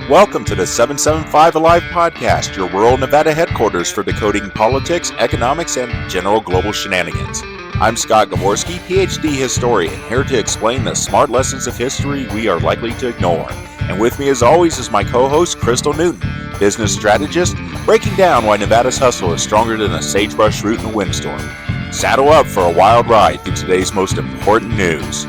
Welcome to the 775 Alive podcast, your rural Nevada headquarters for decoding politics, economics, and general global shenanigans. I'm Scott Gaworski, PhD historian, here to explain the smart lessons of history we are likely to ignore. And with me as always is my co-host, Crystal Newton, business strategist, breaking down why Nevada's hustle is stronger than a sagebrush root in a windstorm. Saddle up for a wild ride through today's most important news.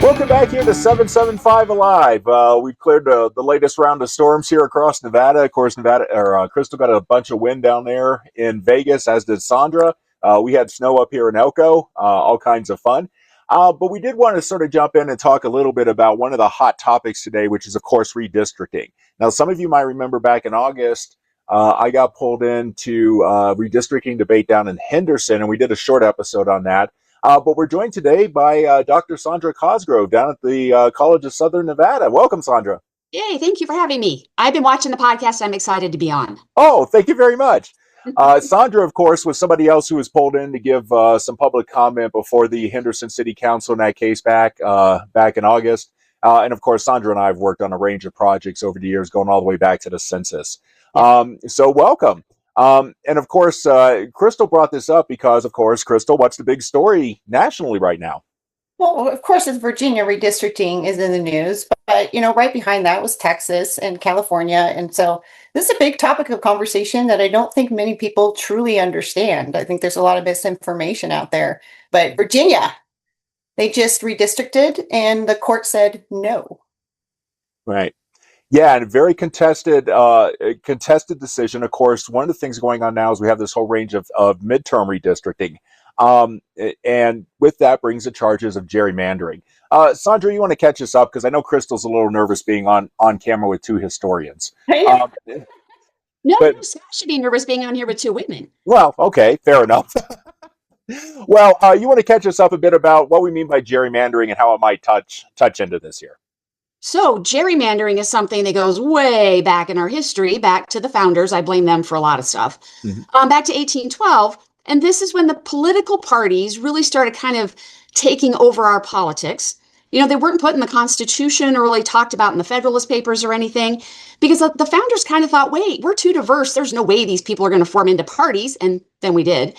Welcome back here to 775 Alive. We've cleared the latest round of storms here across Nevada. Of course, Crystal got a bunch of wind down there in Vegas, as did Sondra. We had snow up here in Elko, all kinds of fun. But we did want to sort of jump in and talk a little bit about one of the hot topics today, which is, of course, redistricting. Now, some of you might remember back in August, I got pulled into redistricting debate down in Henderson, and we did a short episode on that. But we're joined today by Dr. Sondra Cosgrove down at the College of Southern Nevada. Welcome, Sondra. Yay, thank you for having me. I've been watching the podcast. I'm excited to be on. Oh, thank you very much. Sondra, of course, was somebody else who was pulled in to give some public comment before the Henderson City Council in that case back in August. And, of course, Sondra and I have worked on a range of projects over the years, going all the way back to the census. So welcome. And of course, Crystal brought this up because, of course, Crystal, what's the big story nationally right now? Well, of course, it's Virginia redistricting is in the news, but, right behind that was Texas and California. And so this is a big topic of conversation that I don't think many people truly understand. I think there's a lot of misinformation out there, but Virginia, they just redistricted and the court said no. Right. Yeah, and a very contested decision. Of course, one of the things going on now is we have this whole range of midterm redistricting. And with that brings the charges of gerrymandering. Sondra, you want to catch us up? Because I know Crystal's a little nervous being on camera with two historians. No, Scott should be nervous being on here with two women. Well, okay, fair enough. Well, you want to catch us up a bit about what we mean by gerrymandering and how it might touch into this here. So gerrymandering is something that goes way back in our history, back to the founders. I blame them for a lot of stuff. Mm-hmm. Back to 1812. And this is when the political parties really started kind of taking over our politics. They weren't put in the Constitution or really talked about in the Federalist Papers or anything, because the founders kind of thought, wait, we're too diverse. There's no way these people are going to form into parties. And then we did.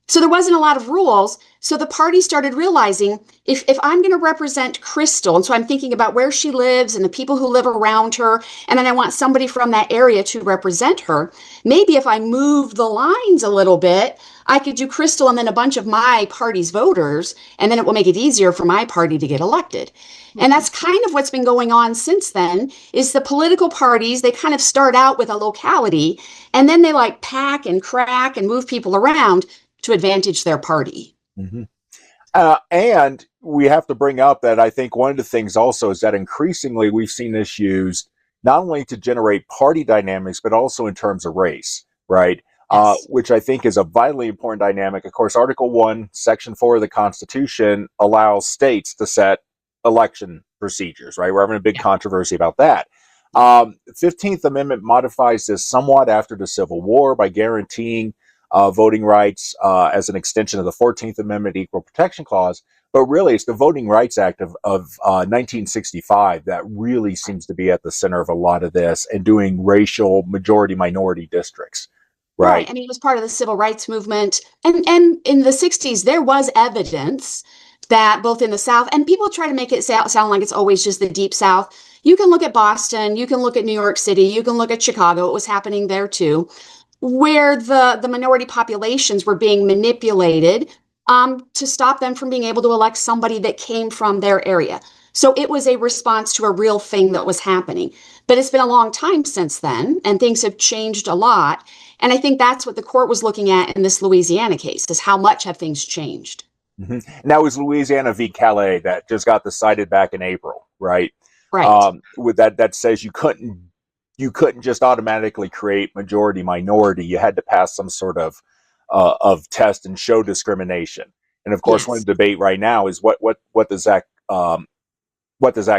So there wasn't a lot of rules. So the party started realizing if I'm going to represent Crystal, and so I'm thinking about where she lives and the people who live around her, and then I want somebody from that area to represent her, maybe if I move the lines a little bit, I could do Crystal and then a bunch of my party's voters, and then it will make it easier for my party to get elected. And that's kind of what's been going on since then, is the political parties, they kind of start out with a locality, and then they pack and crack and move people around to advantage their party. Mm-hmm. And we have to bring up that I think one of the things also is that increasingly we've seen this used not only to generate party dynamics, but also in terms of race, right? Yes. Which I think is a vitally important dynamic. Of course, Article 1, Section 4 of the Constitution allows states to set election procedures, right? We're having a big controversy about that. 15th Amendment modifies this somewhat after the Civil War by guaranteeing voting rights as an extension of the 14th Amendment Equal Protection Clause. But really, it's the Voting Rights Act of 1965 that really seems to be at the center of a lot of this and doing racial majority-minority districts. Right. I mean, it was part of the civil rights movement. And in the 60s, there was evidence that both in the South, and people try to make it sound like it's always just the Deep South. You can look at Boston, you can look at New York City, you can look at Chicago. It was happening there too, where the minority populations were being manipulated to stop them from being able to elect somebody that came from their area. So it was a response to a real thing that was happening. But it's been a long time since then, and things have changed a lot. And I think that's what the court was looking at in this Louisiana case, is how much have things changed. Mm-hmm. Now it was Louisiana v. Calais that just got decided back in April, right? Right. With that says you couldn't just automatically create majority minority. You had to pass some sort of test and show discrimination. And of course, one debate right now is what does that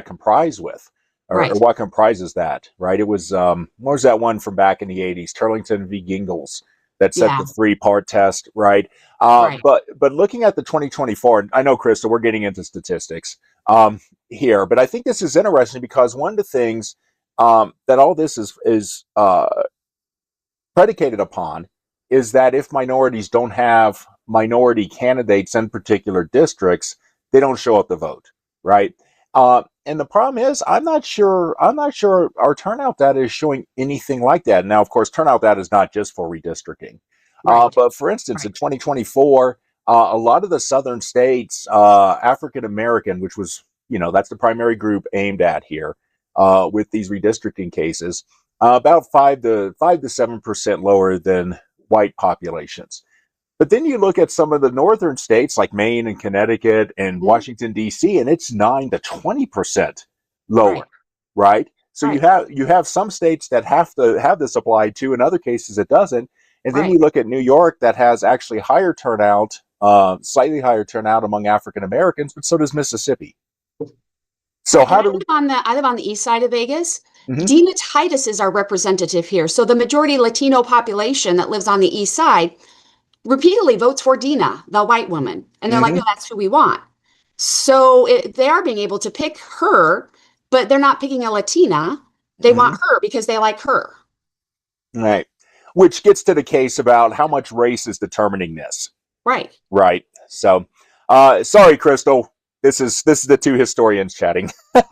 comprise with, or what comprises that, right? It was what was that one from back in the 80s, Turlington v. Gingles, that set Yeah. the 3-part test, right? Right. But looking at the 2024, I know, Krista, we're getting into statistics here, but I think this is interesting because one of the things that all this is predicated upon is that if minorities don't have minority candidates in particular districts, they don't show up to vote, right? And the problem is, I'm not sure our turnout data is showing anything like that. Now, of course, turnout data is not just for redistricting. Right. But for instance, Right. in 2024, a lot of the southern states, African American, which was, that's the primary group aimed at here with these redistricting cases, about 5 to 7% lower than white populations. But then you look at some of the northern states like Maine and Connecticut and Washington, D.C., and it's 9 to 20% lower, right? So you have some states that have to have this applied to, in other cases it doesn't. And then you look at New York that has actually higher turnout, slightly higher turnout among African Americans, but so does Mississippi. So how do we? I live on the east side of Vegas. Dina Titus is our representative here. So the majority Latino population that lives on the east side repeatedly votes for Dina, the white woman. And they're like, no, that's who we want. So they are being able to pick her, but they're not picking a Latina. They want her because they like her. Right. Which gets to the case about how much race is determining this. Right. Right. So, sorry, Crystal. This is the two historians chatting.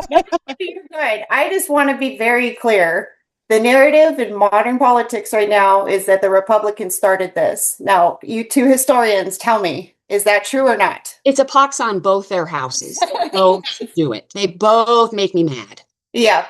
You're good. I just want to be very clear. The narrative in modern politics right now is that the Republicans started this. Now, you two historians, tell me, is that true or not? It's a pox on both their houses. Both do it. They both make me mad. Yeah.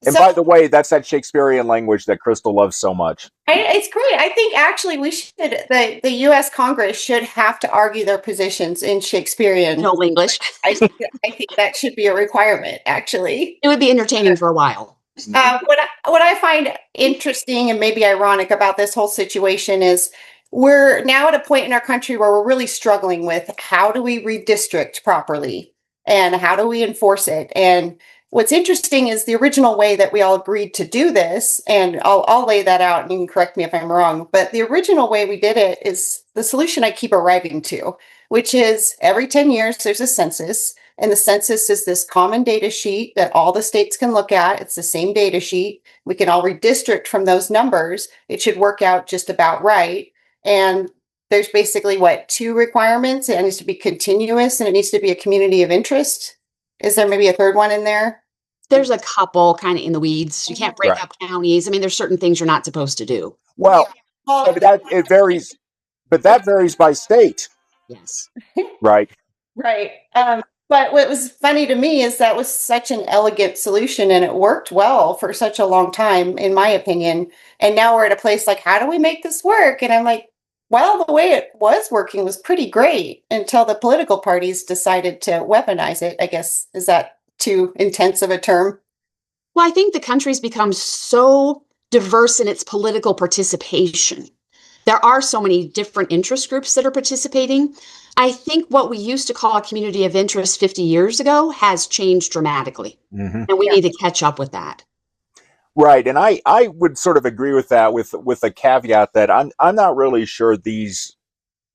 And by the way, that's that Shakespearean language that Crystal loves so much. It's great. I think actually the U.S. Congress should have to argue their positions in Shakespearean. No English. I think that should be a requirement, actually. It would be entertaining for a while. What I find interesting and maybe ironic about this whole situation is we're now at a point in our country where we're really struggling with how do we redistrict properly and how do we enforce it. And what's interesting is the original way that we all agreed to do this, and I'll lay that out and you can correct me if I'm wrong, but the original way we did it is the solution I keep arriving to, which is every 10 years there's a census. And the census is this common data sheet that all the states can look at. It's the same data sheet. We can all redistrict from those numbers. It should work out just about right. And there's basically, 2 requirements. It needs to be continuous and it needs to be a community of interest. Is there maybe a third one in there? There's a couple kind of in the weeds. You can't break up counties. I mean, there's certain things you're not supposed to do. Well, it varies, but that varies by state. Yes. Right. Right. But what was funny to me is that was such an elegant solution and it worked well for such a long time, in my opinion. And now we're at a place like, how do we make this work? And I'm like, well, the way it was working was pretty great until the political parties decided to weaponize it. I guess, is that too intense of a term? Well, I think the country's become so diverse in its political participation. There are so many different interest groups that are participating. I think what we used to call a community of interest 50 years ago has changed dramatically. And we need to catch up with that. Right. And I would sort of agree with that with a caveat that I'm not really sure these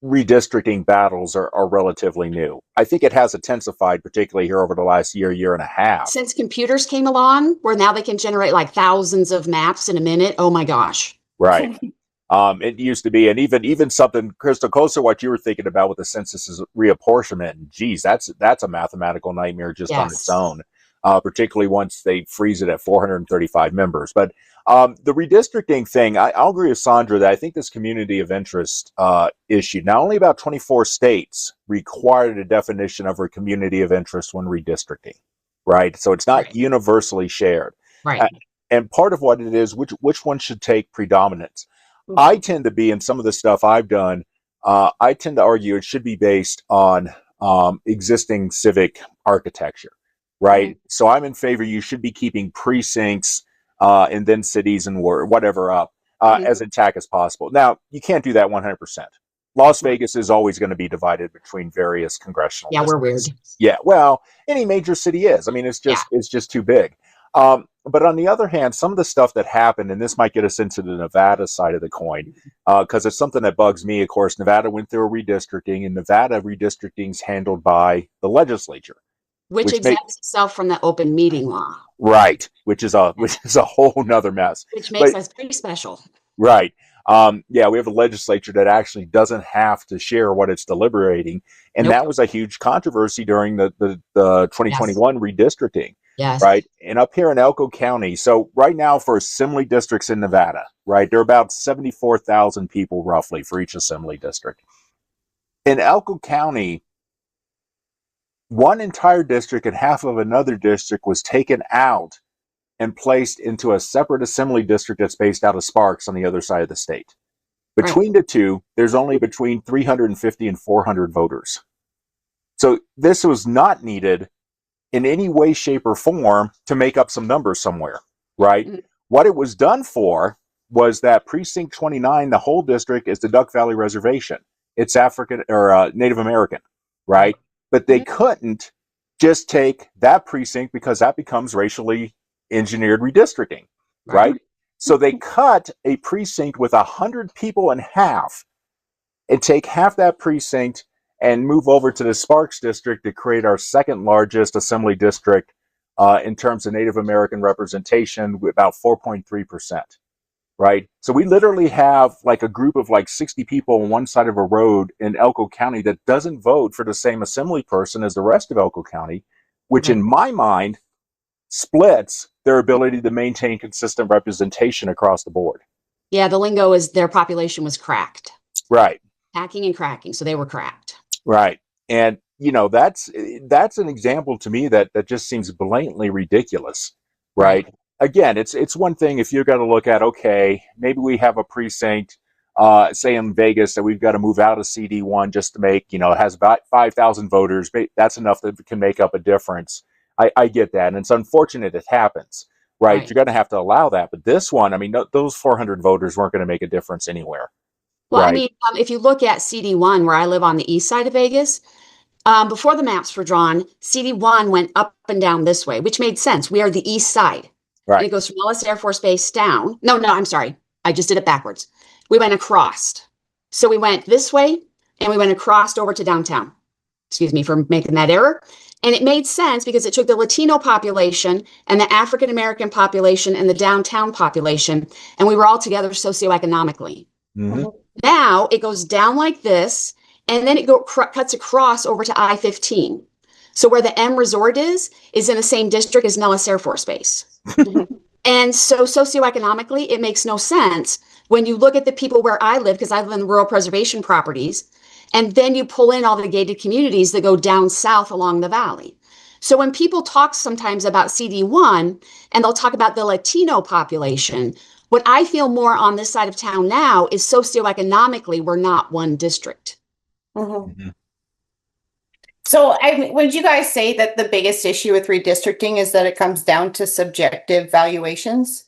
redistricting battles are relatively new. I think it has intensified, particularly here over the last year and a half. Since computers came along, where now they can generate like thousands of maps in a minute. Oh my gosh. Right. It used to be, and even something, Crystal, closer to what you were thinking about with the census's reapportionment. Geez, that's a mathematical nightmare just on its own, particularly once they freeze it at 435 members. But the redistricting thing, I'll agree with Sondra that I think this community of interest issue, not only about 24 states required a definition of a community of interest when redistricting, right? So it's not universally shared. Right. And part of what it is, which one should take predominance? I tend to be, in some of the stuff I've done, I tend to argue it should be based on existing civic architecture, right? So I'm in favor you should be keeping precincts and then cities and whatever up as intact as possible. Now, you can't do that 100%. Las Vegas is always going to be divided between various congressional districts. We're weird. Yeah, well, any major city is. I mean, it's just too big. But on the other hand, some of the stuff that happened, and this might get us into the Nevada side of the coin, because it's something that bugs me. Of course, Nevada went through a redistricting, and Nevada redistricting is handled by the legislature, Which exempts itself from the open meeting law. Right, which is a whole nother mess. Which makes us pretty special. Right. Yeah, we have a legislature that actually doesn't have to share what it's deliberating. And that was a huge controversy during the 2021 redistricting. Yes. Right. And up here in Elko County, so right now for assembly districts in Nevada, right, there are about 74,000 people roughly for each assembly district. In Elko County, one entire district and half of another district was taken out and placed into a separate assembly district that's based out of Sparks on the other side of the state. Between the two, there's only between 350 and 400 voters. So this was not needed in any way, shape, or form to make up some numbers somewhere, right? Mm-hmm. What it was done for was that Precinct 29, the whole district, is the Duck Valley Reservation. It's African or Native American, right? But they couldn't just take that precinct because that becomes racially engineered redistricting, right? So they cut a precinct with 100 people in half and take half that precinct and move over to the Sparks district to create our second largest assembly district in terms of Native American representation, with about 4.3%, right? So we literally have like a group of like 60 people on one side of a road in Elko County that doesn't vote for the same assembly person as the rest of Elko County, which in my mind splits their ability to maintain consistent representation across the board. Yeah, the lingo is their population was cracked. Right. Hacking and cracking, so they were cracked. Right. And, you know, that's an example to me that just seems blatantly ridiculous, right? Again, it's one thing if you're going to look at, okay, maybe we have a precinct, say in Vegas, that we've got to move out of CD1 just to make, you know, it has about 5,000 voters. That's enough that can make up a difference. I get that. And it's unfortunate it happens, right? You're going to have to allow that. But this one, I mean, those 400 voters weren't going to make a difference anywhere. Well, I mean, if you look at CD1, where I live on the east side of Vegas, before the maps were drawn, CD1 went up and down this way, which made sense. We are the east side. Right. And it goes from Ellis Air Force Base down. No, I'm sorry. I just did it backwards. We went across. So we went this way, and we went across over to downtown. Excuse me for making that error. And it made sense because it took the Latino population and the African American population and the downtown population, and we were all together socioeconomically. Mm-hmm. Now it goes down like this, and then it cuts across over to I-15. So where the M Resort is in the same district as Nellis Air Force Base. And so socioeconomically, it makes no sense when you look at the people where I live, because I live in rural preservation properties, and then you pull in all the gated communities that go down south along the valley. So when people talk sometimes about CD1, and they'll talk about the Latino population, what I feel more on this side of town now is socioeconomically, we're not one district. Mm-hmm. Mm-hmm. So would you guys say that the biggest issue with redistricting is that it comes down to subjective valuations?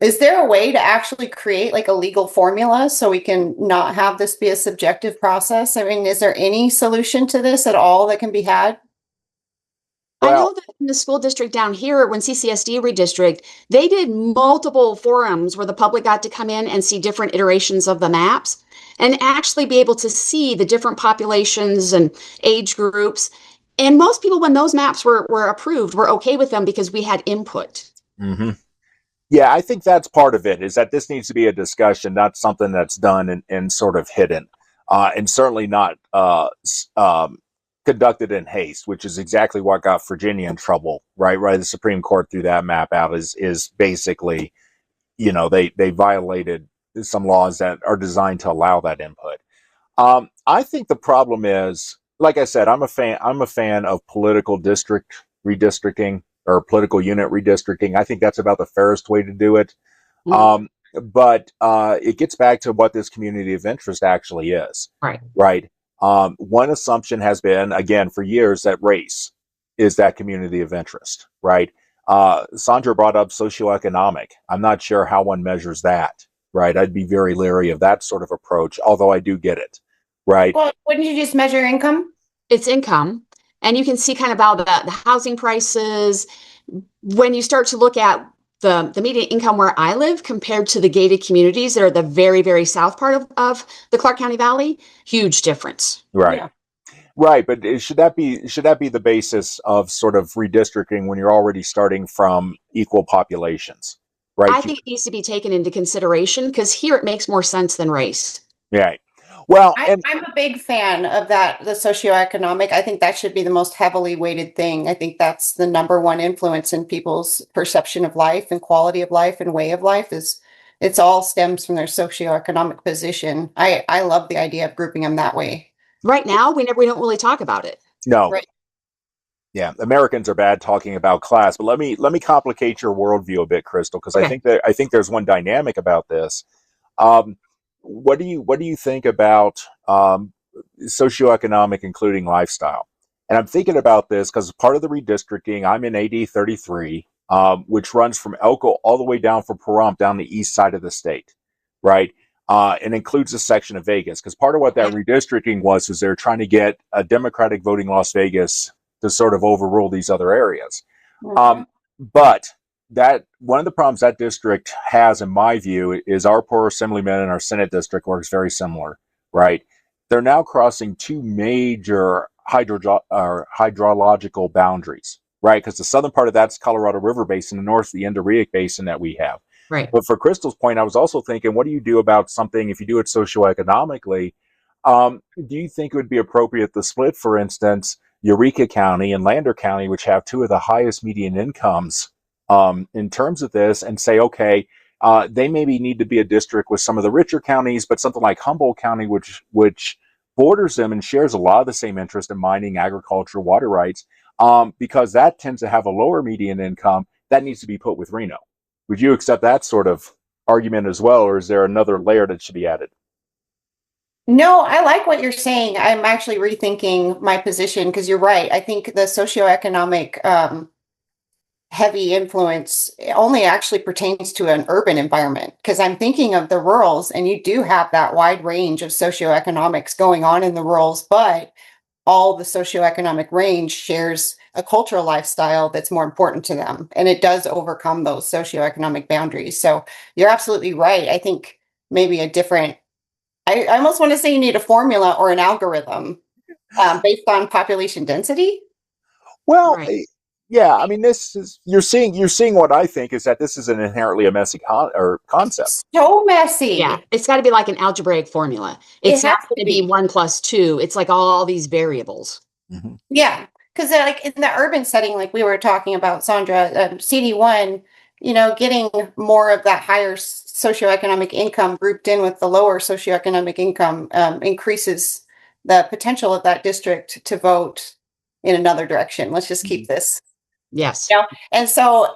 Is there a way to actually create like a legal formula so we can not have this be a subjective process? I mean, is there any solution to this at all that can be had? I know that in the school district down here, when CCSD redistrict, they did multiple forums where the public got to come in and see different iterations of the maps and actually be able to see the different populations and age groups. And most people, when those maps were approved, were okay with them because we had input. Mm-hmm. Yeah, I think that's part of it, is that this needs to be a discussion, not something that's done and sort of hidden, and certainly not conducted in haste, which is exactly what got Virginia in trouble, right? Right. The Supreme Court threw that map out is basically, you know, they violated some laws that are designed to allow that input. I think the problem is, like I said, I'm a fan of political district redistricting or political unit redistricting. I think that's about the fairest way to do it. Mm-hmm. But it gets back to what this community of interest actually is. Right. One assumption has been, again, for years, that race is that community of interest, right? Sondra brought up socioeconomic. I'm not sure how one measures that, right? I'd be very leery of that sort of approach, although I do get it, right? Well, wouldn't you just measure income? It's income. And you can see kind of about the housing prices. When you start to look at the median income where I live compared to the gated communities that are the very, very south part of the Clark County Valley, huge difference. Right. Yeah. Right, but should that be the basis of sort of redistricting when you're already starting from equal populations, right? I think it needs to be taken into consideration because here it makes more sense than race. Right. Well, and I'm a big fan of that, the socioeconomic. I think that should be the most heavily weighted thing. I think that's the number one influence in people's perception of life and quality of life and way of life is it's all stems from their socioeconomic position. I love the idea of grouping them that way. Right now, we don't really talk about it. no, Right. yeah, Americans are bad talking about class, but let me complicate your worldview a bit, Crystal, because Okay. I think there's one dynamic about this. Um, what do you think about socioeconomic, including lifestyle? And I'm thinking about this because part of the redistricting, I'm in AD 33, which runs from Elko all the way down from Pahrump down the east side of the state, right? And includes a section of Vegas because part of what that redistricting was they're trying to get a Democratic voting Las Vegas to sort of overrule these other areas. Mhm. But that one of the problems that district has, in my view, is our poor assemblyman and our Senate district works very similar, right? They're now crossing two major hydrological boundaries, right? Because the southern part of that's Colorado River Basin, the north, the Endorheic Basin that we have. Right. But for Crystal's point, I was also thinking, what do you do about something if you do it socioeconomically? Do you think it would be appropriate to split, for instance, Eureka County and Lander County, which have two of the highest median incomes in terms of this, and say, okay, they maybe need to be a district with some of the richer counties, but something like Humboldt County, which borders them and shares a lot of the same interest in mining, agriculture, water rights, because that tends to have a lower median income, that needs to be put with Reno. Would you accept that sort of argument as well, or is there another layer that should be added? No, I like what you're saying. I'm actually rethinking my position because you're right. I think the socioeconomic heavy influence only actually pertains to an urban environment because I'm thinking of the rurals, and you do have that wide range of socioeconomics going on in the rurals, but all the socioeconomic range shares a cultural lifestyle that's more important to them, and it does overcome those socioeconomic boundaries. So you're absolutely right. I think maybe a different I almost want to say you need a formula or an algorithm based on population density. Well, Right. yeah. I mean, this is you're seeing what I think is that this is an inherently a messy concept. So Yeah. messy. It's got to be like an algebraic formula. It It's not has going to to be be. 1 + 2. It's like all these variables. Mm-hmm. Yeah, because like in the urban setting, like we were talking about, Sondra, CD1, getting more of that higher socioeconomic income grouped in with the lower socioeconomic income increases the potential of that district to vote in another direction. Let's just keep this. Yes. Yeah, and so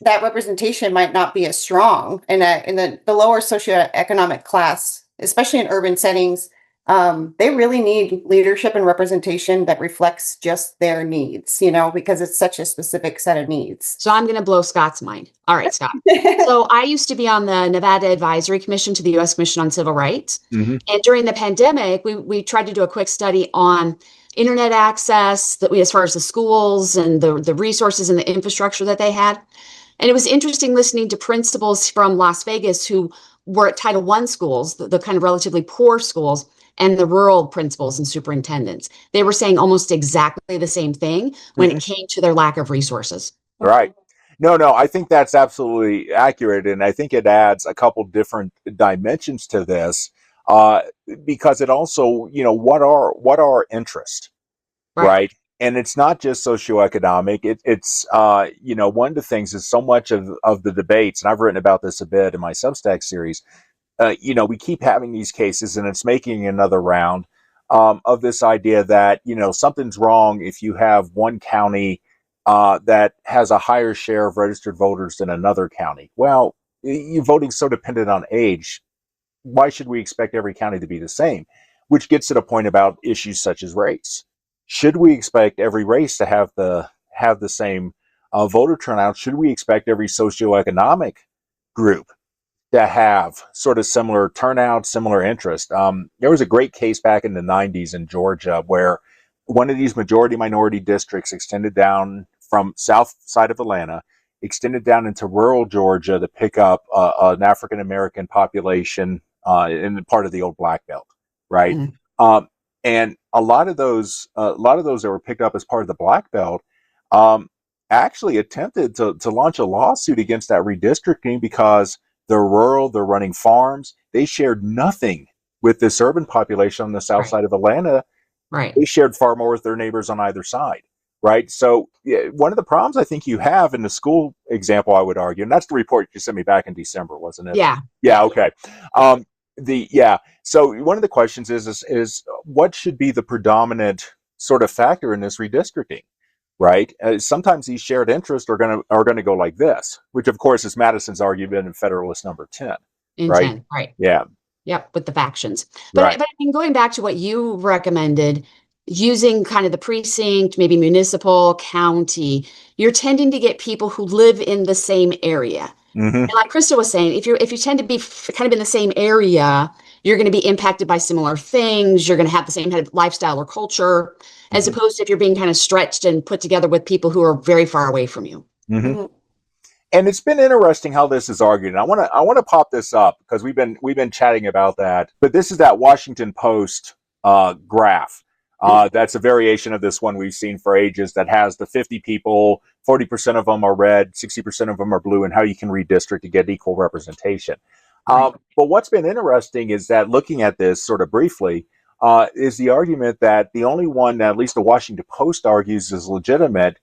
that representation might not be as strong in the lower socioeconomic class, especially in urban settings. They really need leadership and representation that reflects just their needs, because it's such a specific set of needs. So I'm going to blow Scott's mind. All right, Scott. So I used to be on the Nevada Advisory Commission to the U.S. Commission on Civil Rights. Mm-hmm. And during the pandemic, we tried to do a quick study on internet access, as far as the schools and the resources and the infrastructure that they had. And it was interesting listening to principals from Las Vegas who were at Title I schools, the kind of relatively poor schools, and the rural principals and superintendents. They were saying almost exactly the same thing when Mm-hmm. it came to their lack of resources. Right. No, I think that's absolutely accurate, and I think it adds a couple different dimensions to this, uh, because it also, what are our interests, Right. right? And it's not just socioeconomic. It's one of the things is so much of the debates, and I've written about this a bit in my Substack series. We keep having these cases, and it's making another round of this idea that something's wrong if you have one county that has a higher share of registered voters than another county. Well, voting's so dependent on age. Why should we expect every county to be the same? Which gets to the point about issues such as race. Should we expect every race to have the same voter turnout? Should we expect every socioeconomic group to have sort of similar turnout, similar interest? There was a great case back in the 90s in Georgia where one of these majority minority districts extended down from south side of Atlanta, extended down into rural Georgia to pick up an African American population in part of the old Black Belt, right? Mm. And a lot of those that were picked up as part of the Black Belt actually attempted to launch a lawsuit against that redistricting because they're rural, they're running farms, they shared nothing with this urban population on the south side of Atlanta. Right. They shared far more with their neighbors on either side, right? So one of the problems I think you have in the school example, I would argue, and that's the report you sent me back in December, wasn't it? Yeah. Yeah. Okay. So one of the questions is what should be the predominant sort of factor in this redistricting, right? Sometimes these shared interests are gonna go like this, which of course is Madison's argument in Federalist number 10, In right? 10, right. Yeah. Yep, with the factions. Right. But I mean, going back to what you recommended, using kind of the precinct, maybe municipal, county, you're tending to get people who live in the same area. Mm-hmm. And like Krista was saying, if you tend to be kind of in the same area, you're going to be impacted by similar things. You're going to have the same kind of lifestyle or culture, as opposed to if you're being kind of stretched and put together with people who are very far away from you. Mm-hmm. Mhm. And it's been interesting how this is argued. And I want to pop this up because we've been chatting about that. But this is that Washington Post graph. That's a variation of this one we've seen for ages that has the 50 people, 40% of them are red, 60% of them are blue, and how you can redistrict to get equal representation. Right. But what's been interesting is that looking at this sort of briefly is the argument that the only one that at least the Washington Post argues is legitimate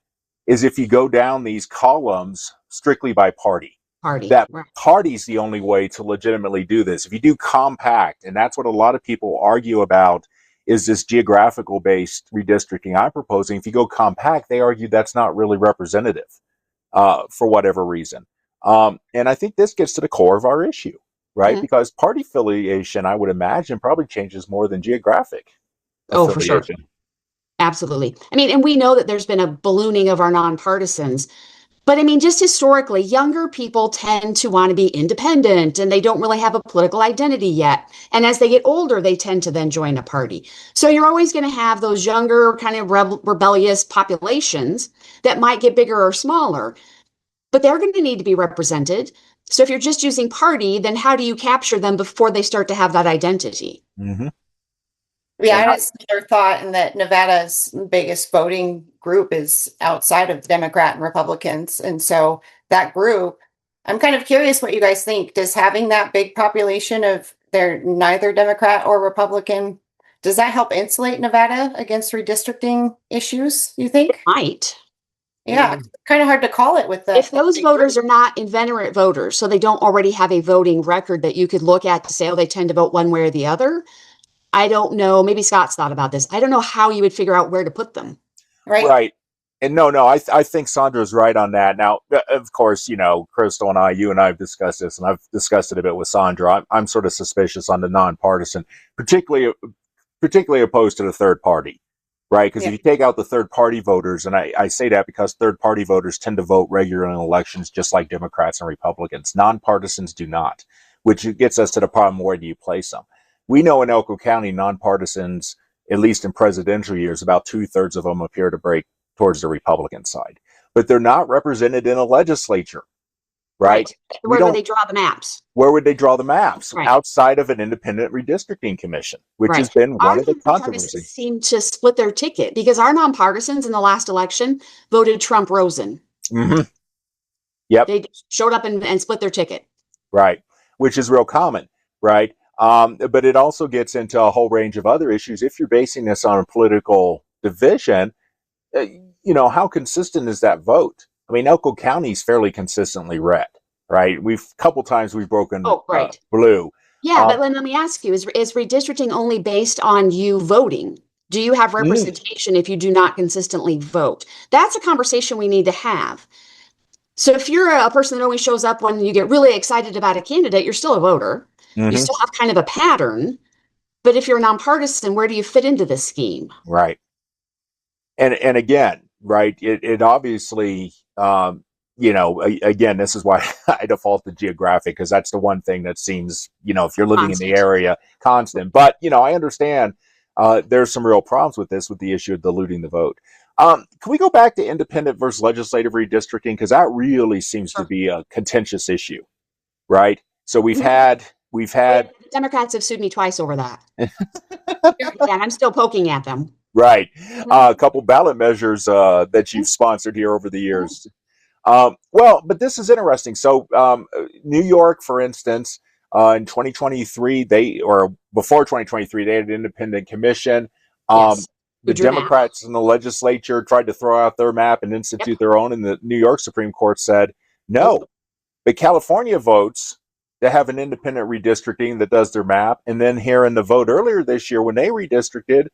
is if you go down these columns strictly by party. That Right. party's the only way to legitimately do this. If you do compact, and that's what a lot of people argue about, is this geographical based redistricting I'm proposing. If you go compact, they argue that's not really representative for whatever reason. And I think this gets to the core of our issue, right? Mhm. Because party affiliation, I would imagine, probably changes more than geographic Oh, for sure. affiliation. Absolutely. I mean, and we know that there's been a ballooning of our nonpartisans. But I mean, just historically, younger people tend to want to be independent and they don't really have a political identity yet. And as they get older, they tend to then join a party. So you're always going to have those younger, kind of rebellious populations that might get bigger or smaller, but they're going to need to be represented. So if you're just using party, then how do you capture them before they start to have that identity? Mm-hmm. Yeah, I And had a similar thought in that Nevada's biggest voting group is outside of Democrat and Republicans. And so that group, I'm kind of curious what you guys think. Does having that big population of they're neither Democrat or Republican, does that help insulate Nevada against redistricting issues, you think? Might. Yeah, it's kind of hard to call it with the If those voters are not inveterate voters, so they don't already have a voting record that you could look at to say, oh, they tend to vote one way or the other. I don't know. Maybe Scott's thought about this. I don't know how you would figure out where to put them. Right. And no, I think Sondra's right on that. Now, of course, Crystal and you and I have discussed this, and I've discussed it a bit with Sondra. I'm sort of suspicious on the nonpartisan, particularly opposed to the third party, right? Because if you take out the third party voters, and I say that because third party voters tend to vote regularly in elections, just like Democrats and Republicans. Nonpartisans do not, which gets us to the problem: where do you place them? We know in Elko County, nonpartisans, at least in presidential years, about 2/3 of them appear to break towards the Republican side, but they're not represented in a legislature, right? Where would they draw the maps? Where would they draw the maps? Right. Outside of an independent redistricting commission, which has been one of the controversies. Seem to split their ticket because our nonpartisans in the last election voted Trump Rosen. Mm-hmm. Yep. They showed up and split their ticket. Right. Which is real common, right? But it also gets into a whole range of other issues. If you're basing this on a political division, how consistent is that vote? I mean, Elko County is fairly consistently red, right? Couple times we've broken blue. Yeah, but let me ask you, is redistricting only based on you voting? Do you have representation if you do not consistently vote? That's a conversation we need to have. So if you're a person that only shows up when you get really excited about a candidate, you're still a voter. Mm-hmm. You still have kind of a pattern. But if you're nonpartisan, where do you fit into this scheme? Right. And again, right, it obviously, again, this is why I default to geographic, because that's the one thing that seems, if you're living in the area, constant. But, I understand there's some real problems with this, with the issue of diluting the vote. Can we go back to independent versus legislative redistricting? Because that really seems to be a contentious issue, right? So we've had Democrats have sued me twice over that. And I'm still poking at them. right a couple ballot measures that you've sponsored here over the years. Well, but this is interesting. So New York, for instance, in 2023, or before 2023, they had an independent commission. Yes. The Democrats in the legislature tried to throw out their map and institute their own, and the New York Supreme Court said no. But California votes to have an independent redistricting that does their map, and then here in the vote earlier this year when they redistricted,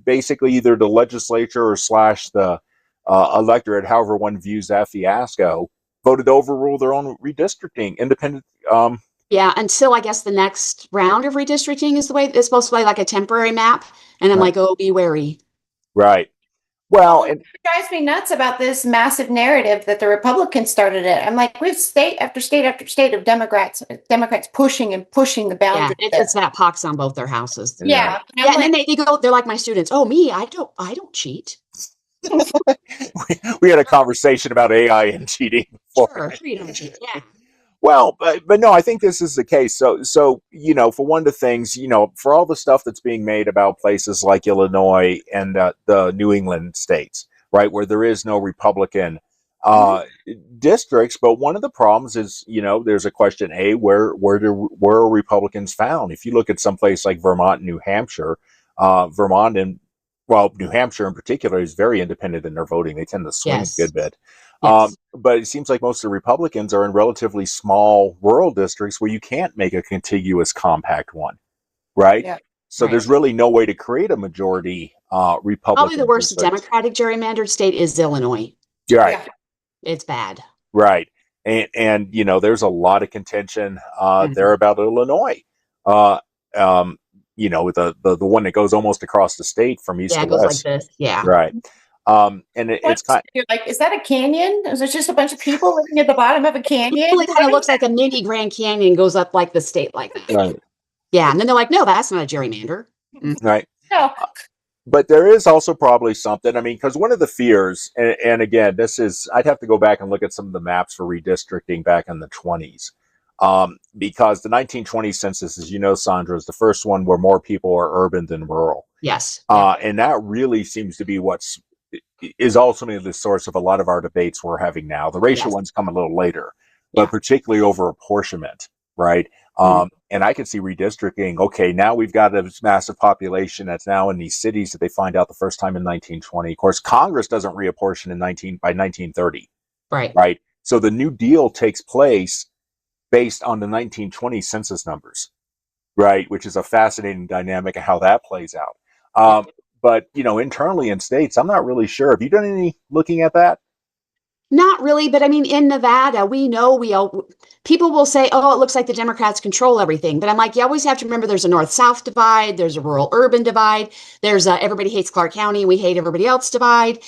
basically either the legislature or slash the electorate, however one views that fiasco, voted to overrule their own redistricting. Independent. Yeah, until I guess the next round of redistricting is the way it's supposed to play, like a temporary map. And I'm like, oh, be wary. Right. Well, it drives me nuts about this massive narrative that the Republicans started it. I'm like, we have state after state after state of Democrats pushing the boundary. Yeah, it's that pox on both their houses. Yeah. Yeah, and then they go, they're like my students. Oh, me, I don't cheat. we had a conversation about AI and cheating before. Sure, freedom cheat. Yeah. Well, but no, I think this is the case. So for one of the things, for all the stuff that's being made about places like Illinois and the New England states, right, where there is no Republican districts, but one of the problems is, there's a question: where are Republicans found? If you look at some place like Vermont and New Hampshire, New Hampshire in particular is very independent in their voting. They tend to swing a good bit. Yes. But it seems like most of the Republicans are in relatively small rural districts where you can't make a contiguous compact one, right? Yeah. So there's really no way to create a majority Republican. Probably the worst Democratic gerrymandered state is Illinois. Right. Yeah. It's bad. Right. And there's a lot of contention there about Illinois. With the one that goes almost across the state from east to west. Yeah, it goes like this. Yeah. Right. And it's kind of like, is that a canyon? Is it just a bunch of people living at the bottom of a canyon? It kind of looks like a mini Grand Canyon, goes up like the state like that. Right. Yeah. And then they're like, no, that's not a gerrymander. Right. No. But there is also probably something, because one of the fears, and again, I'd have to go back and look at some of the maps for redistricting back in the 20s. Because the 1920 census, as you know, Sondra, is the first one where more people are urban than rural. Yes. And that really seems to be is ultimately the source of a lot of our debates we're having now. The racial ones come a little later, but particularly over apportionment, right? And I can see redistricting. Okay, now we've got this massive population that's now in these cities that they find out the first time in 1920. Of course, Congress doesn't reapportion by 1930. Right. Right. So the New Deal takes place based on the 1920 census numbers, right? Which is a fascinating dynamic of how that plays out. But, internally in states, I'm not really sure. Have you done any looking at that? Not really. But in Nevada, we know people will say, oh, it looks like the Democrats control everything. But I'm like, you always have to remember there's a north-south divide. There's a rural-urban divide. There's everybody hates Clark County. We hate everybody else divide.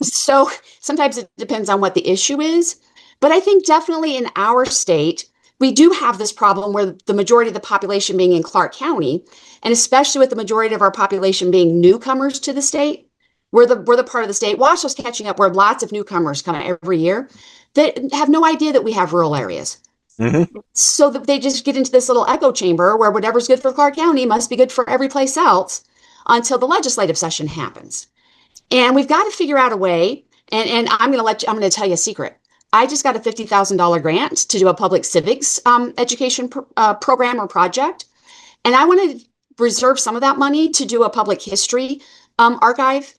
So sometimes it depends on what the issue is. But I think definitely in our state, we do have this problem where the majority of the population being in Clark County, and especially with the majority of our population being newcomers to the state, we're the part of the state. Washington's catching up where lots of newcomers come every year that have no idea that we have rural areas. Mm-hmm. So that they just get into this little echo chamber where whatever's good for Clark County must be good for every place else until the legislative session happens. And we've got to figure out a way. And I'm going to tell you a secret. I just got a $50,000 grant to do a public civics education program or project. And I want to reserve some of that money to do a public history archive.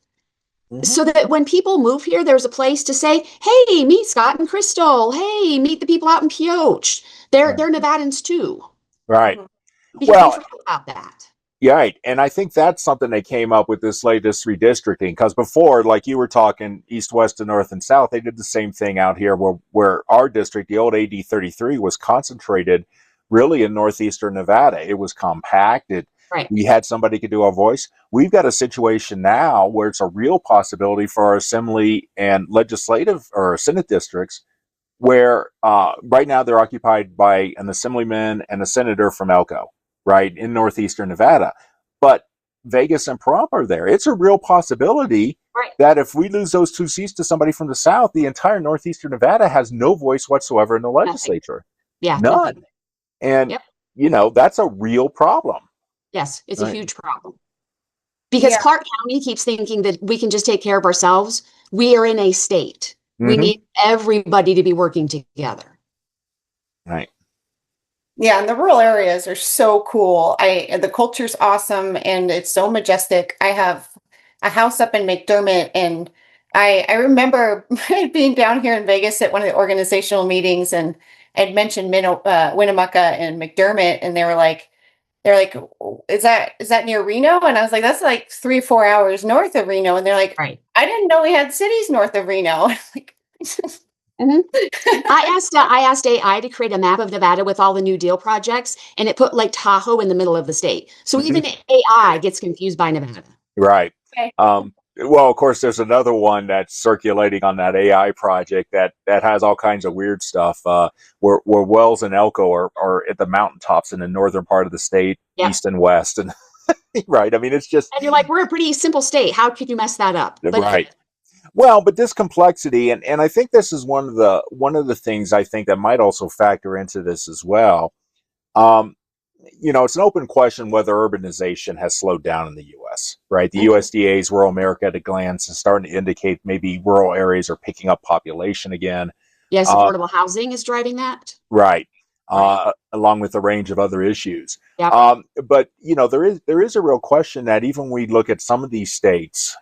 Mm-hmm. So that when people move here, there's a place to say, hey, meet Scott and Crystal. Hey, meet the people out in Pioche. They're Nevadans too. Right. Because we forget about that. Yeah, right. And I think that's something they came up with this latest redistricting, because before, like you were talking east, west, and north and south, they did the same thing out here where our district, the old AD 33, was concentrated really in northeastern Nevada. It was compacted. Right. We had somebody could do our voice. We've got a situation now where it's a real possibility for our assembly and legislative or Senate districts where right now they're occupied by an assemblyman and a senator from Elko, right, in northeastern Nevada. But Vegas and Pahrump are there. It's a real possibility that if we lose those 2 seats to somebody from the South, the entire northeastern Nevada has no voice whatsoever in the legislature. Yeah, none. nothing. And that's a real problem. Yes, it's a huge problem. Because Clark County keeps thinking that we can just take care of ourselves. We are in a state. We need everybody to be working together. Right. Yeah, and the rural areas are so cool. The culture's awesome and it's so majestic. I have a house up in McDermott, and I remember being down here in Vegas at one of the organizational meetings, and I'd mentioned Winnemucca and McDermott, and they're like, is that near Reno? And I was like, that's like 3-4 hours north of Reno. And they're like, I didn't know we had cities north of Reno. Like, I asked AI to create a map of Nevada with all the New Deal projects, and it put Lake Tahoe in the middle of the state. So even AI gets confused by Nevada. Right. Well, of course, there's another one that's circulating on that AI project that has all kinds of weird stuff. Where Wells and Elko are at the mountaintops in the northern part of the state, east and west, and right. I mean, it's just, and you're like, we're a pretty simple state. How could you mess that up? But, right. Well, but this complexity, and I think this is one of the things I think that might also factor into this as well. It's an open question whether urbanization has slowed down in the U.S., right? The USDA's Rural America at a Glance is starting to indicate maybe rural areas are picking up population again. Yes, affordable housing is driving that. Right. Along with a range of other issues. Yep. But, there is a real question that even when we look at some of these states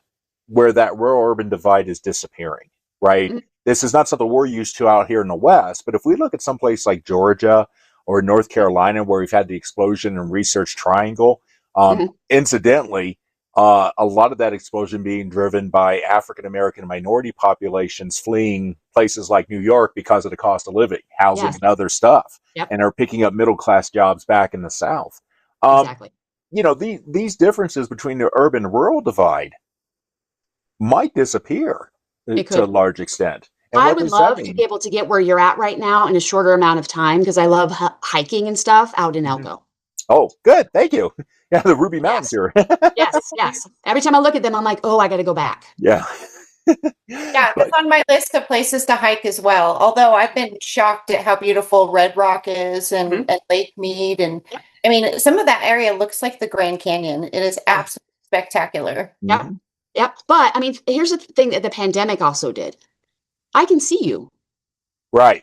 where that rural-urban divide is disappearing, right? This is not something we're used to out here in the West, but if we look at some place like Georgia or North Carolina, where we've had the explosion in Research Triangle, incidentally, a lot of that explosion being driven by African-American minority populations fleeing places like New York because of the cost of living, housing, and other stuff, and are picking up middle-class jobs back in the South. Exactly. These differences between the urban and rural divide might disappear to a large extent. And I would love to be able to get where you're at right now in a shorter amount of time, because I love hiking and stuff out in Elko. Oh, good. Thank you. Yeah, the Ruby Mountains here. Yes. Every time I look at them, I'm like, oh, I got to go back. Yeah. It's on my list of places to hike as well. Although I've been shocked at how beautiful Red Rock is and Lake Mead. And I mean, some of that area looks like the Grand Canyon. It is absolutely spectacular. Yep. But I mean, here's the thing that the pandemic also did. I can see you. Right.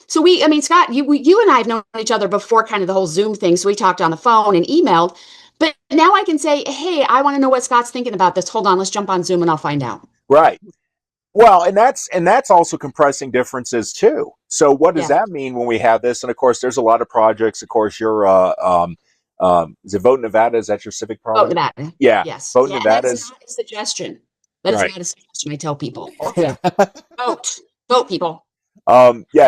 So Scott, you and I have known each other before kind of the whole Zoom thing. So we talked on the phone and emailed, but now I can say, hey, I want to know what Scott's thinking about this. Hold on, let's jump on Zoom and I'll find out. Right. Well, and that's also compressing differences too. So what does that mean when we have this? And of course, there's a lot of projects. Of course, you're is it Vote Nevada? Is that your civic project? Vote Nevada. Yeah. Yes. Vote Nevada. That's not a suggestion. That is not a suggestion. I tell people. Vote, people.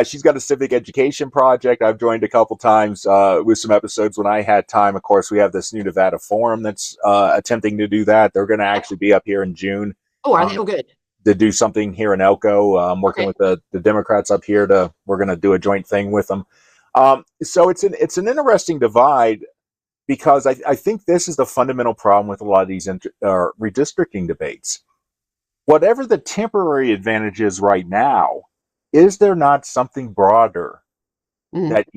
She's got a civic education project. I've joined a couple times with some episodes when I had time. Of course, we have this new Nevada Forum that's attempting to do that. They're going to actually be up here in June. Oh, are they? Oh, good. To do something here in Elko. I'm working with the Democrats up here we're going to do a joint thing with them. So it's an interesting divide, because I think this is the fundamental problem with a lot of these redistricting debates. Whatever the temporary advantage is right now, is there not something broader that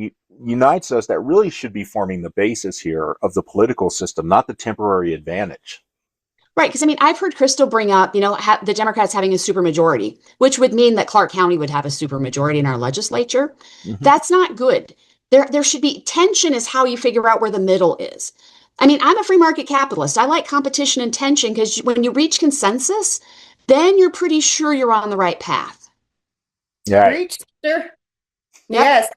unites us that really should be forming the basis here of the political system, not the temporary advantage? Right, because I've heard Crystal bring up, the Democrats having a supermajority, which would mean that Clark County would have a supermajority in our legislature. That's not good. There should be tension is how you figure out where the middle is. I'm a free market capitalist. I like competition and tension, because when you reach consensus, then you're pretty sure you're on the right path. Yeah. Reach, sir. Yes.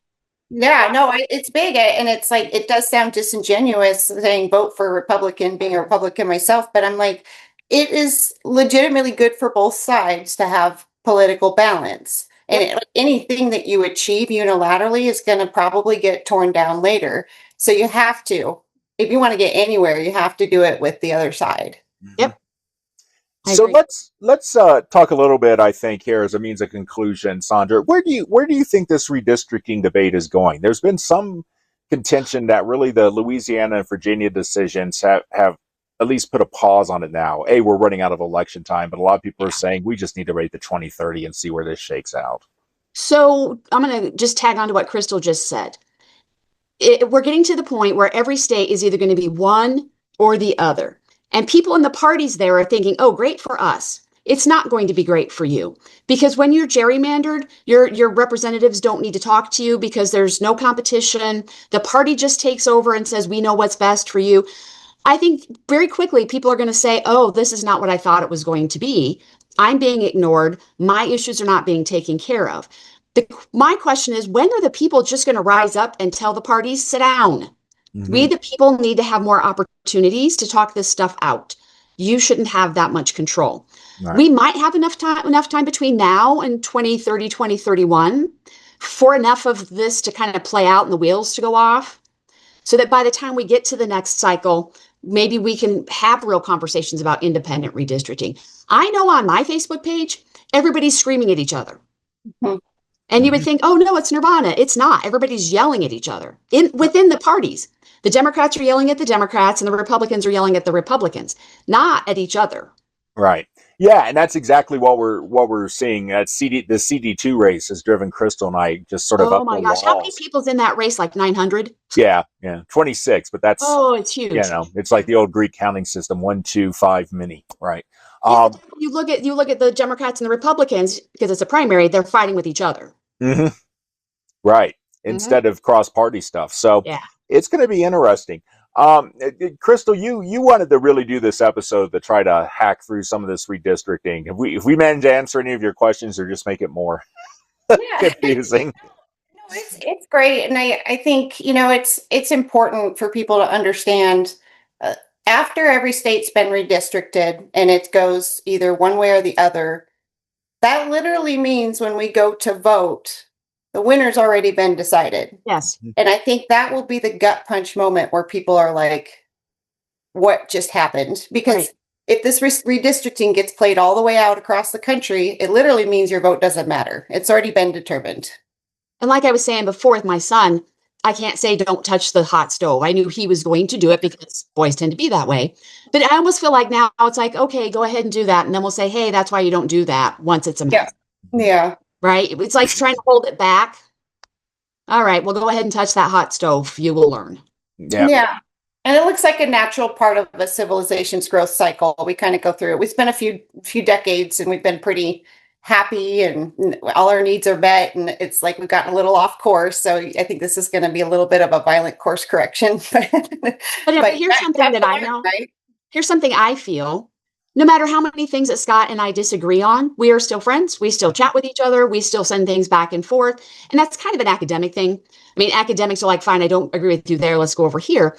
Yeah, no, it's big. And it's like, it does sound disingenuous saying vote for Republican, being a Republican myself, but I'm like, it is legitimately good for both sides to have political balance. And anything that you achieve unilaterally is going to probably get torn down later. So you have to, if you want to get anywhere, you have to do it with the other side. Yep. So let's talk a little bit, I think, here as a means of conclusion, Sondra. Where do you think this redistricting debate is going? There's been some contention that really the Louisiana and Virginia decisions have at least put a pause on it now. We're running out of election time, but a lot of people are saying we just need to wait to 2030 and see where this shakes out. So I'm going to just tag on to what Crystal just said. We're getting to the point where every state is either going to be one or the other. And people in the parties there are thinking, oh, great for us. It's not going to be great for you, because when you're gerrymandered, your representatives don't need to talk to you because there's no competition. The party just takes over and says, we know what's best for you. I think very quickly people are going to say, oh, this is not what I thought it was going to be. I'm being ignored. My issues are not being taken care of. My question is, when are the people just going to rise up and tell the parties, sit down? Mm-hmm. We, the people, need to have more opportunities to talk this stuff out. You shouldn't have that much control. Right. We might have enough time between now and 2030, 2031 for enough of this to kind of play out and the wheels to go off, so that by the time we get to the next cycle, maybe we can have real conversations about independent redistricting. I know on my Facebook page, everybody's screaming at each other. Mm-hmm. And you would think, oh, no, it's nirvana. It's not. Everybody's yelling at each other within the parties. The Democrats are yelling at the Democrats and the Republicans are yelling at the Republicans, not at each other. Right. Yeah, and that's exactly what we're seeing. The CD2 race has driven Crystal and I just sort of up the walls. Oh my gosh, how many people's in that race? Like 900? Yeah, 26, but that's it's huge. It's like the old Greek counting system, 1, 2, 5 many, right? You look at the Democrats and the Republicans, because it's a primary, they're fighting with each other. Mm-hmm. Right. Instead of cross-party stuff. So it's going to be interesting. Crystal, you wanted to really do this episode to try to hack through some of this redistricting. If we manage to answer any of your questions or just make it more confusing. No, it's great. And I think, it's important for people to understand after every state's been redistricted and it goes either one way or the other, that literally means when we go to vote, the winner's already been decided. Yes. And I think that will be the gut punch moment where people are like, what just happened? Because if this redistricting gets played all the way out across the country, it literally means your vote doesn't matter. It's already been determined. And like I was saying before with my son, I can't say don't touch the hot stove. I knew he was going to do it because boys tend to be that way. But I almost feel like now it's like, okay, go ahead and do that. And then we'll say, hey, that's why you don't do that once it's a mess. Yeah. Right? It's like trying to hold it back. All right, well, go ahead and touch that hot stove. You will learn. Yeah. And it looks like a natural part of a civilization's growth cycle. We kind of go through it. We spent a few decades and we've been pretty happy and all our needs are met. And it's like we've gotten a little off course. So I think this is going to be a little bit of a violent course correction. But here's something that I know. Right? Here's something I feel. No matter how many things that Scott and I disagree on, we are still friends. We still chat with each other. We still send things back and forth. And that's kind of an academic thing. I mean, academics are like, fine, I don't agree with you there. Let's go over here.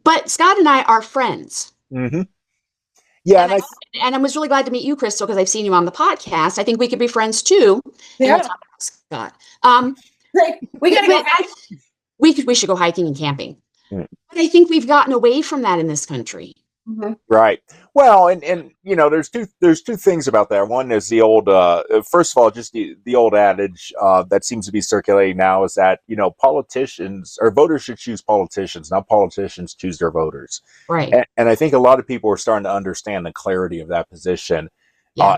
But Scott and I are friends. Mm-hmm. Yeah. And I was really glad to meet you, Crystal, because I've seen you on the podcast. I think we could be friends too. Yeah. And we'll talk about Scott. We gotta go hiking. We should go hiking and camping. But I think we've gotten away from that in this country. Mm-hmm. Right. Well, and there's two things about that. One is the old, first of all, just the old adage that seems to be circulating now is that, politicians or voters should choose politicians, not politicians choose their voters. Right. And I think a lot of people are starting to understand the clarity of that position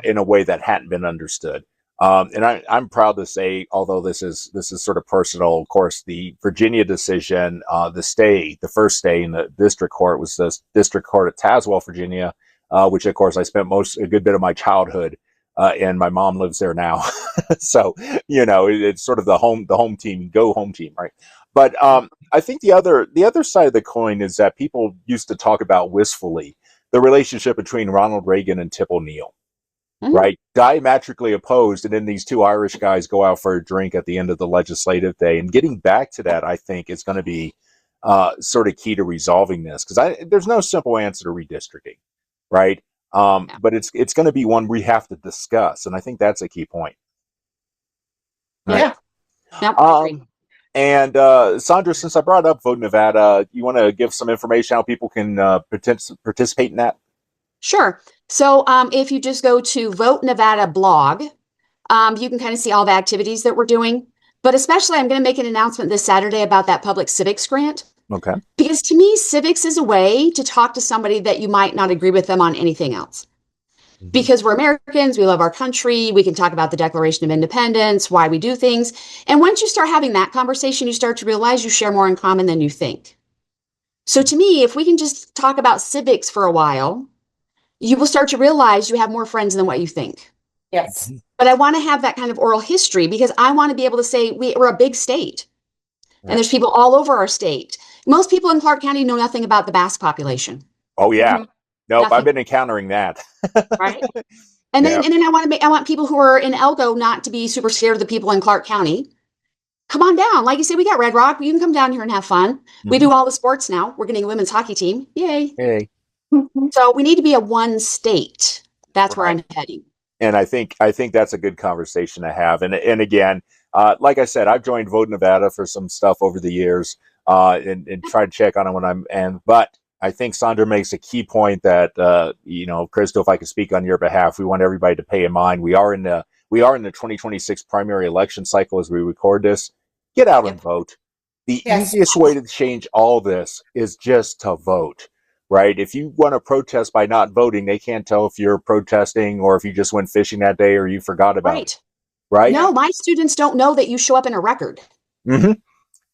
in a way that hadn't been understood. And I'm proud to say, although this is sort of personal, of course, the Virginia decision, the first stay in the district court was the district court at Tazewell, Virginia, which of course I spent a good bit of my childhood, and my mom lives there now. So, it's sort of the home team, go home team, right? But I think the other side of the coin is that people used to talk about wistfully the relationship between Ronald Reagan and Tip O'Neill. Mm-hmm. Right, diametrically opposed, and then these two Irish guys go out for a drink at the end of the legislative day. And getting back to that, I think, is going to be sort of key to resolving this, because there's no simple answer to redistricting, right? But it's going to be one we have to discuss, and I think that's a key point. Right? Yeah. And Sondra, since I brought up Vote Nevada, you want to give some information how people can participate in that? Sure. So if you just go to Vote Nevada blog, you can kind of see all the activities that we're doing. But especially, I'm going to make an announcement this Saturday about that public civics grant. Okay. Because to me, civics is a way to talk to somebody that you might not agree with them on anything else. Mm-hmm. Because we're Americans, we love our country, we can talk about the Declaration of Independence, why we do things. And once you start having that conversation, you start to realize you share more in common than you think. So to me, if we can just talk about civics for a while, you will start to realize you have more friends than what you think. Yes. But I want to have that kind of oral history because I want to be able to say we're a big state. And there's people all over our state. Most people in Clark County know nothing about the Basque population. Oh yeah. Mm-hmm. Nope, Nothing. I've been encountering that. Right. And then I want people who are in Elko not to be super scared of the people in Clark County. Come on down. Like you said, we got Red Rock. You can come down here and have fun. Mm-hmm. We do all the sports now. We're getting a women's hockey team. Yay. Hey. So we need to be a one state. That's where I'm heading. And I think that's a good conversation to have. And again, like I said, I've joined Vote Nevada for some stuff over the years, and try to check on it when but I think Sondra makes a key point that, Crystal, if I could speak on your behalf, we want everybody to pay in mind. We are in the 2026 primary election cycle as we record this. Get out and vote. The easiest way to change all this is just to vote. Right? If you want to protest by not voting, they can't tell if you're protesting or if you just went fishing that day or you forgot about it. Right? No, my students don't know that you show up in a record. Mm-hmm.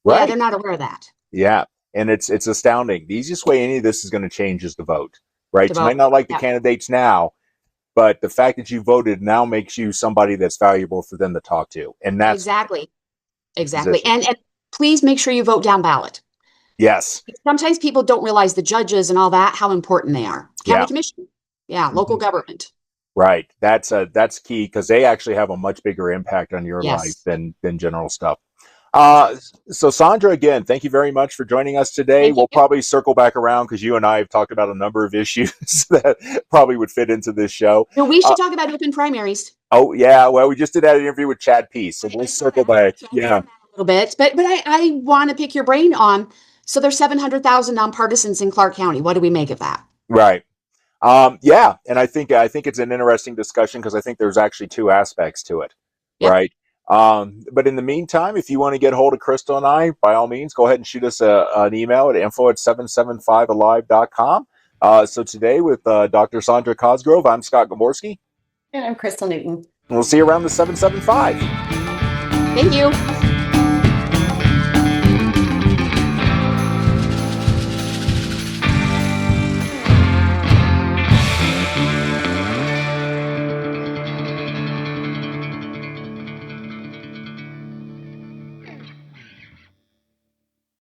Right. Yeah, they're not aware of that. Yeah. And it's astounding. The easiest way any of this is going to change is to vote. Right? You might not like the candidates now, but the fact that you voted now makes you somebody that's valuable for them to talk to. And that's exactly. And please make sure you vote down ballot. Yes. Sometimes people don't realize the judges and all that, how important they are. County commission. Yeah. Local government. Right. That's key because they actually have a much bigger impact on your life than general stuff. So Sondra, again, thank you very much for joining us today. We'll probably circle back around because you and I have talked about a number of issues that probably would fit into this show. No, we should talk about open primaries. Oh yeah. Well, we just did that interview with Chad Peace, so we'll circle back. Yeah. A little bit, but I want to pick your brain on. So there's 700,000 nonpartisans in Clark County. What do we make of that? Right. Yeah. And I think it's an interesting discussion because I think there's actually two aspects to it. Yep. Right. But in the meantime, if you want to get hold of Crystal and I, by all means, go ahead and shoot us an email at info@775alive.com. So today with Dr. Sondra Cosgrove, I'm Scott Gomorski. And I'm Crystal Newton. We'll see you around the 775. Thank you.